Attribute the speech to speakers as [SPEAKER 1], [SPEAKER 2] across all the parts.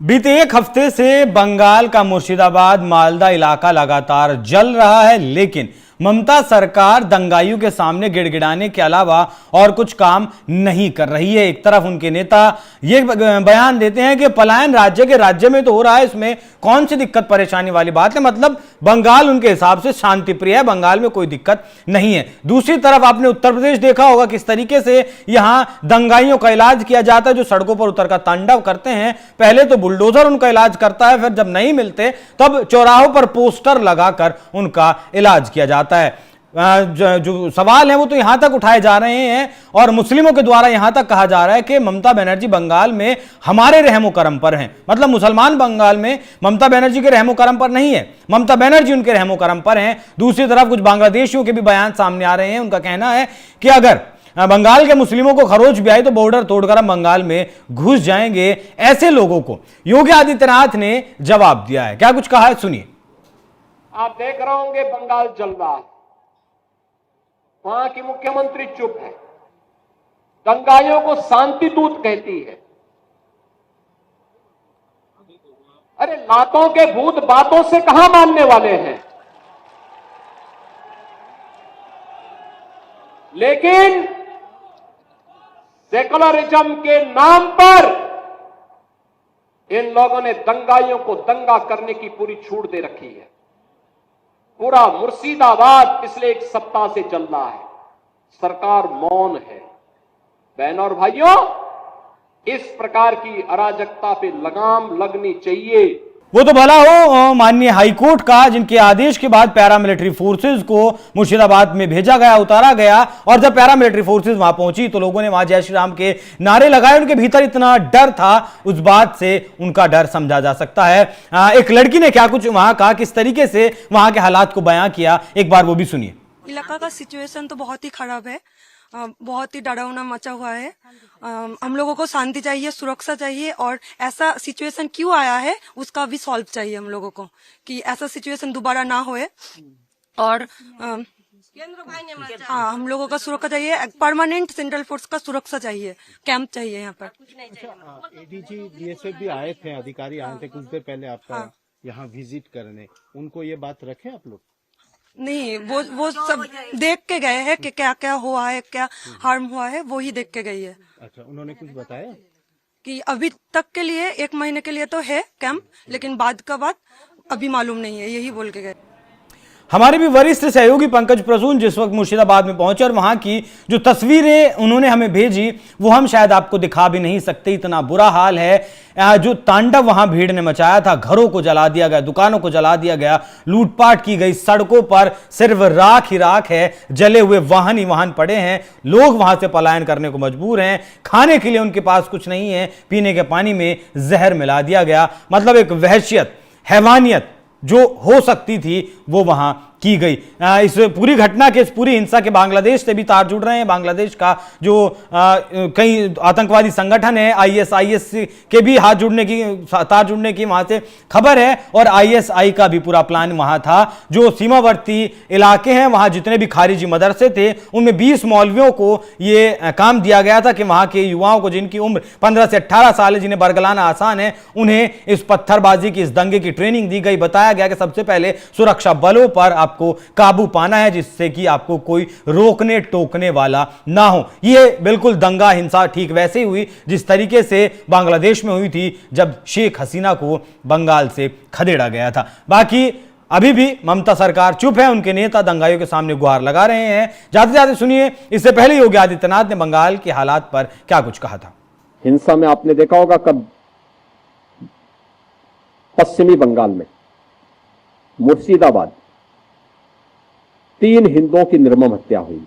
[SPEAKER 1] बीते एक हफ्ते से बंगाल का मुर्शिदाबाद मालदा इलाका लगातार जल रहा है, लेकिन ममता सरकार दंगाइयों के सामने गिड़गिड़ाने के अलावा और कुछ काम नहीं कर रही है। एक तरफ उनके नेता ये बयान देते हैं कि पलायन राज्य में तो हो रहा है, इसमें कौन सी दिक्कत परेशानी वाली बात है, मतलब बंगाल उनके हिसाब से शांति प्रिय है, बंगाल में कोई दिक्कत नहीं है। दूसरी तरफ आपने उत्तर प्रदेश देखा होगा किस तरीके से यहां दंगाइयों का इलाज किया जाता है, जो सड़कों पर उतरकर तांडव करते हैं। पहले तो बुलडोजर उनका इलाज करता है, फिर जब नहीं मिलते तब चौराहों पर पोस्टर लगाकर उनका इलाज किया जाता है। जो सवाल है वो तो यहां तक उठाए जा रहे हैं और मुस्लिमों के द्वारा यहां तक कहा जा रहा है कि ममता बनर्जी बंगाल में हमारे रहमो करम पर हैं, मतलब मुसलमान बंगाल में ममता बनर्जी के रहमो करम पर नहीं है, ममता बनर्जी उनके रहमो करम पर हैं। दूसरी तरफ कुछ बांग्लादेशियों के भी बयान सामने आ रहे हैं। उनका कहना है कि अगर बंगाल के मुस्लिमों को खरोच भी आई तो बॉर्डर तोड़कर हम बंगाल में घुस जाएंगे। ऐसे लोगों को योगी आदित्यनाथ ने जवाब दिया है। क्या कुछ कहा है, सुनिए।
[SPEAKER 2] आप देख रहे होंगे बंगाल जल रहा है, वहां की मुख्यमंत्री चुप है, दंगाइयों को शांति दूत कहती है। अरे लातों के भूत बातों से कहां मानने वाले हैं, लेकिन सेकुलरिज्म के नाम पर इन लोगों ने दंगाइयों को दंगा करने की पूरी छूट दे रखी है। पूरा मुर्शिदाबाद पिछले एक सप्ताह से चल रहा है, सरकार मौन है। बहनों और भाइयों, इस प्रकार की अराजकता पे लगाम लगनी चाहिए।
[SPEAKER 1] वो तो भला हो माननीय हाईकोर्ट का, जिनके आदेश के बाद पैरामिलिट्री फोर्सेस को मुर्शिदाबाद में भेजा गया, उतारा गया, और जब पैरामिलिट्री फोर्सेस वहां पहुंची तो लोगों ने वहां जय श्री राम के नारे लगाए। उनके भीतर इतना डर था, उस बात से उनका डर समझा जा सकता है। एक लड़की ने क्या कुछ वहां कहा, किस तरीके से वहां के हालात को बयां किया, एक बार वो भी सुनिए।
[SPEAKER 3] इलाका का सिचुएशन तो बहुत ही खराब है, बहुत ही डरावना मचा हुआ है। हम लोगों को शांति चाहिए, सुरक्षा चाहिए, और ऐसा सिचुएशन क्यों आया है उसका भी सॉल्व चाहिए हम लोगों को, कि ऐसा सिचुएशन दोबारा ना होए। और हाँ, हम लोगों का सुरक्षा चाहिए, परमानेंट सेंट्रल फोर्स का सुरक्षा चाहिए, कैंप चाहिए यहाँ पर।
[SPEAKER 4] एडीजी बीएसएफ भी आए थे, अधिकारी आए थे कुछ देर पहले आपका यहाँ विजिट करने, उनको ये बात रखे आप लोग?
[SPEAKER 3] नहीं, वो सब देख के गए हैं कि क्या क्या हुआ है, क्या हार्म हुआ है, वो ही देख के गई है।
[SPEAKER 4] अच्छा, उन्होंने कुछ बताया
[SPEAKER 3] कि अभी तक के लिए 1 महीने के लिए तो है कैंप, लेकिन बाद का बात अभी मालूम नहीं है, यही बोल के गए।
[SPEAKER 1] हमारे भी वरिष्ठ सहयोगी पंकज प्रसून जिस वक्त मुर्शिदाबाद में पहुंचे और वहां की जो तस्वीरें उन्होंने हमें भेजी वो हम शायद आपको दिखा भी नहीं सकते, इतना बुरा हाल है। जो तांडव वहां भीड़ ने मचाया था, घरों को जला दिया गया, दुकानों को जला दिया गया, लूटपाट की गई, सड़कों पर सिर्फ राख ही राख है, जले हुए वाहन ही वाहन पड़े हैं, लोग वहां से पलायन करने को मजबूर हैं, खाने के लिए उनके पास कुछ नहीं है, पीने के पानी में जहर मिला दिया गया। मतलब एक वहशियत, हैवानियत जो हो सकती थी वो वहां की गई। इस पूरी घटना के, इस पूरी हिंसा के बांग्लादेश से भी तार जुड़ रहे हैं। बांग्लादेश का जो कई आतंकवादी संगठन है आईएस के भी तार जुड़ने की वहां से खबर है, और आईएसआई का भी पूरा प्लान वहां था। जो सीमावर्ती इलाके हैं वहां जितने भी खारिजी मदरसे थे उनमें 20 मौलवियों को ये काम दिया गया था कि वहां के युवाओं को, जिनकी उम्र 15 से 18 साल है, जिन्हें बरगलाना आसान है, उन्हें इस पत्थरबाजी की, इस दंगे की ट्रेनिंग दी गई। बताया गया कि सबसे पहले सुरक्षा बलों पर आपको काबू पाना है, जिससे कि आपको कोई रोकने टोकने वाला ना हो। यह बिल्कुल दंगा हिंसा ठीक वैसे ही हुई जिस तरीके से बांग्लादेश में हुई थी जब शेख हसीना को बंगाल से खदेड़ा गया था। बाकी अभी भी ममता सरकार चुप है, उनके नेता दंगाइयों के सामने गुहार लगा रहे हैं। जाते जाते सुनिए इससे पहले योगी आदित्यनाथ ने बंगाल के हालात पर क्या कुछ कहा था।
[SPEAKER 2] हिंसा में आपने देखा होगा कब पश्चिमी बंगाल में मुर्शिदाबाद 3 हिंदुओं की निर्मम हत्या हुई,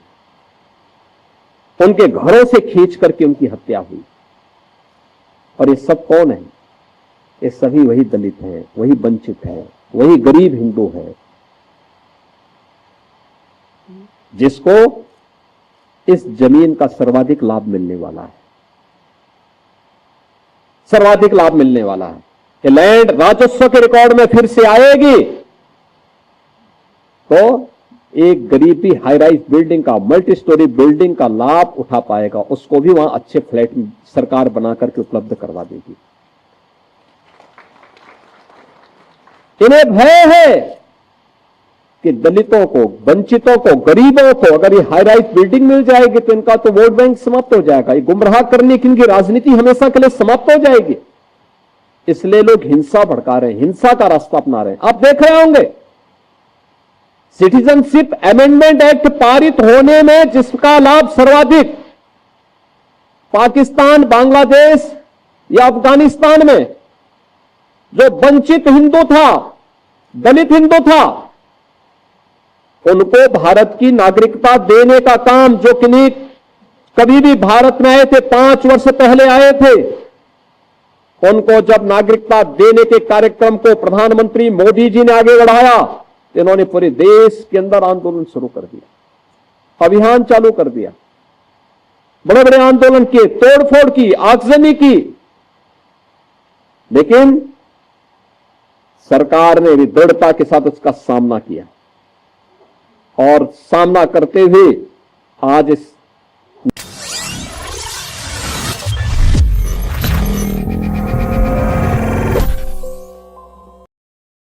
[SPEAKER 2] उनके घरों से खींच करके उनकी हत्या हुई। और ये सब कौन है? ये सभी वही दलित हैं, वही वंचित हैं, वही गरीब हिंदू हैं, जिसको इस जमीन का सर्वाधिक लाभ मिलने वाला है, सर्वाधिक लाभ मिलने वाला है। ये लैंड राजस्व के रिकॉर्ड में फिर से आएगी तो एक गरीब भी हाई राइज बिल्डिंग का, मल्टी स्टोरी बिल्डिंग का लाभ उठा पाएगा, उसको भी वहां अच्छे फ्लैट सरकार बना करके उपलब्ध करवा देगी। इन्हें भय है कि दलितों को, वंचितों को, गरीबों को अगर ये हाई राइज बिल्डिंग मिल जाएगी तो इनका तो वोट बैंक समाप्त हो जाएगा, ये गुमराह करने की इनकी राजनीति हमेशा के लिए समाप्त हो जाएगी। इसलिए लोग हिंसा भड़का रहे हैं, हिंसा का रास्ता अपना रहे हैं। आप देख रहे होंगे सिटीजनशिप अमेंडमेंट एक्ट पारित होने में जिसका लाभ सर्वाधिक पाकिस्तान, बांग्लादेश या अफगानिस्तान में जो वंचित हिंदू था, दलित हिंदू था, उनको भारत की नागरिकता देने का काम, जो कि कभी भी भारत में आए थे, 5 वर्ष पहले आए थे, उनको जब नागरिकता देने के कार्यक्रम को प्रधानमंत्री मोदी जी ने आगे बढ़ाया, इन्होंने पूरे देश के अंदर आंदोलन शुरू कर दिया, अभियान चालू कर दिया, बड़े बड़े आंदोलन किए, तोड़फोड़ की, आगजनी की। लेकिन सरकार ने भी दृढ़ता के साथ उसका सामना किया और सामना करते हुए आज इस